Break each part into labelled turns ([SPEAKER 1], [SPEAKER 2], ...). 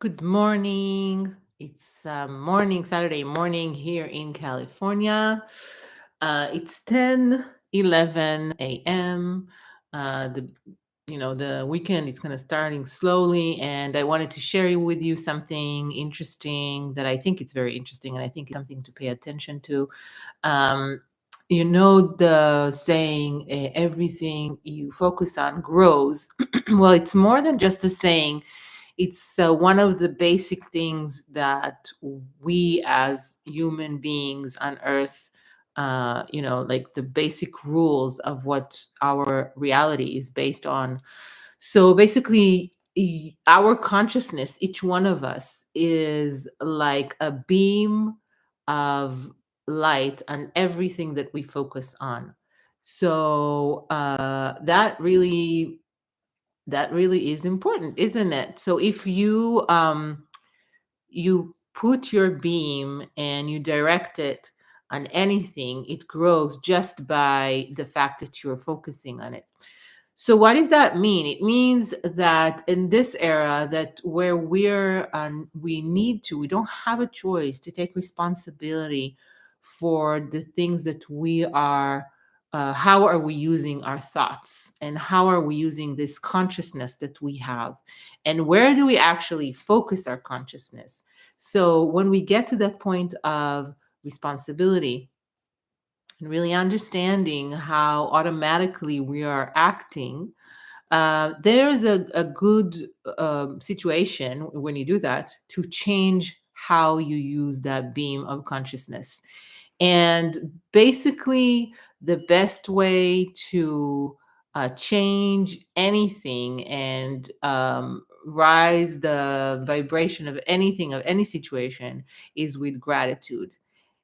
[SPEAKER 1] Good morning. It's Saturday morning here in California. It's 10:11 a.m. The weekend is kind of starting slowly, and I wanted to share with you something interesting that I think it's very interesting, and I think it's something to pay attention to. Um, the saying, everything you focus on grows. Well, it's more than just a saying. It's one of the basic things that we as human beings on earth, like the basic rules of what our reality is based on. So basically, our consciousness, each one of us, is like a beam of light on everything that we focus on. So that really is important, isn't it? So if you put your beam and you direct it on anything, it grows just by the fact that you're focusing on it. So what does that mean? It means that in this era, that where we don't have a choice to take responsibility for the things that we are. How are we using our thoughts, and how are we using this consciousness that we have, and where do we actually focus our consciousness? So when we get to that point of responsibility and really understanding how automatically we are acting, there's a good situation when you do that to change how you use that beam of consciousness. And basically, the best way to change anything and rise the vibration of anything, of any situation, is with gratitude.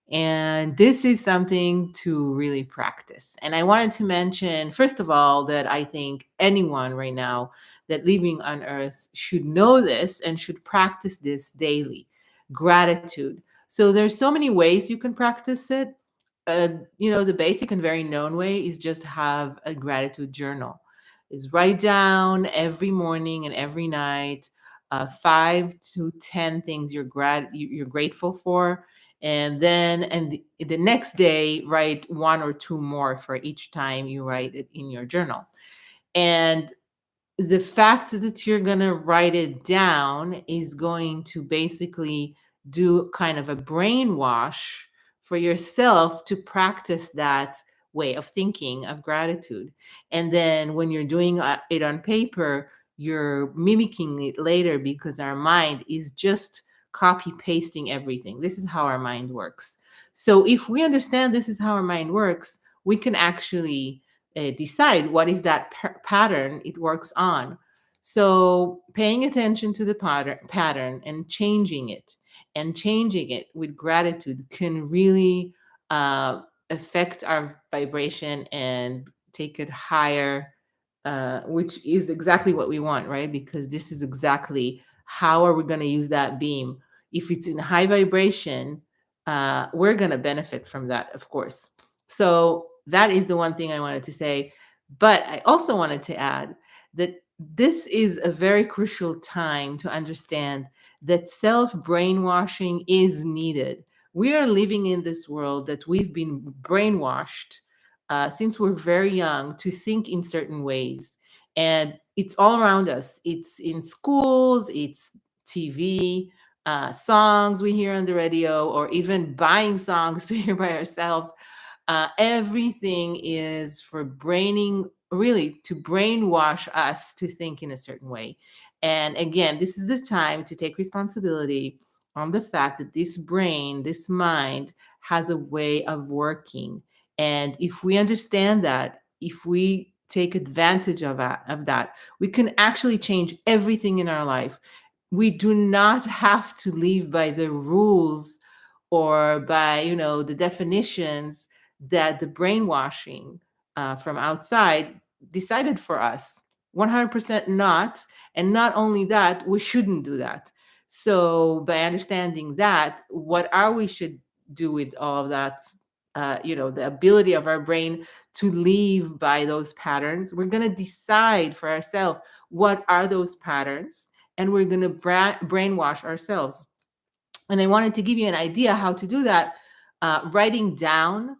[SPEAKER 1] And this is something to really practice. And I wanted to mention, first of all, that I think anyone right now that living on earth should know this and should practice this daily. Gratitude. So there's so many ways you can practice it. The basic and very known way is just have a gratitude journal. Is write down every morning and every night 5 to 10 things you're grateful for, and then the next day write one or two more for each time you write it in your journal. And the fact that you're going to write it down is going to basically do kind of a brainwash for yourself to practice that way of thinking of gratitude. And then when you're doing it on paper, you're mimicking it later, because our mind is just copy pasting everything. This is how our mind works. So if we understand this is how our mind works, we can actually decide what is that pattern it works on. So paying attention to the pattern and changing it with gratitude can really affect our vibration and take it higher, which is exactly what we want, right? Because this is exactly how are we going to use that beam. If it's in high vibration, we're going to benefit from that, of course. So that is the one thing I wanted to say. But I also wanted to add that this is a very crucial time to understand that self brainwashing is needed. We are living in this world that we've been brainwashed since we're very young to think in certain ways. And it's all around us. It's in schools, it's TV, songs we hear on the radio, or even buying songs to hear by ourselves. Everything is for braining, really, to brainwash us to think in a certain way. And again, this is the time to take responsibility on the fact that this brain, this mind, has a way of working. And if we understand that, if we take advantage of that, we can actually change everything in our life. We do not have to live by the rules or by the definitions that the brainwashing from outside decided for us. 100% not. And not only that, we shouldn't do that. So by understanding that, what are we should do with all of that, the ability of our brain to live by those patterns, we're going to decide for ourselves what are those patterns, and we're going to brainwash ourselves. And I wanted to give you an idea how to do that. Writing down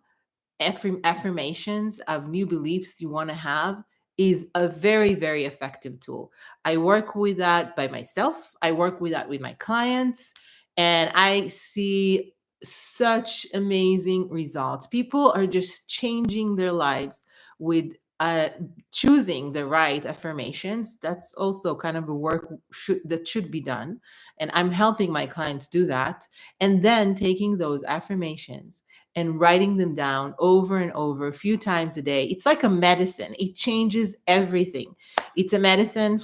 [SPEAKER 1] affirmations of new beliefs you want to have is a very, very effective tool. I work with that by myself, I work with that with my clients, and I see such amazing results. People are just changing their lives with choosing the right affirmations. That's also kind of a work that should be done, and I'm helping my clients do that. And then taking those affirmations and writing them down over and over a few times a day. It's like a medicine. It changes everything. It's a medicine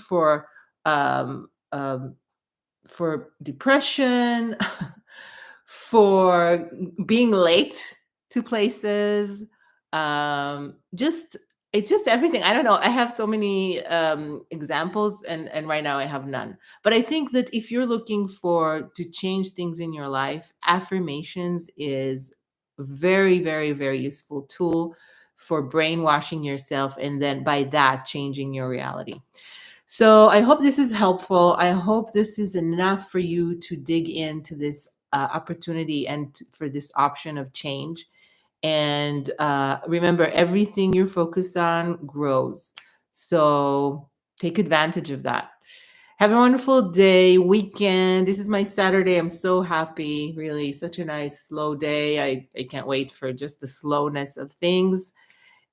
[SPEAKER 1] um, um, for depression, for being late to places. Just it's just everything. I don't know. I have so many examples, and right now I have none. But I think that if you're looking for to change things in your life, affirmations is a very, very, very useful tool for brainwashing yourself, and then by that changing your reality. So I hope this is helpful. I hope this is enough for you to dig into this opportunity and for this option of change. And remember, everything you're focused on grows. So take advantage of that. Have a wonderful day, weekend. This is my Saturday. I'm so happy. Really, such a nice, slow day. I can't wait for just the slowness of things.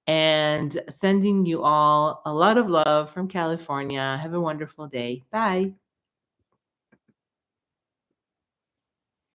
[SPEAKER 1] And sending you all a lot of love from California. Have a wonderful day. Bye.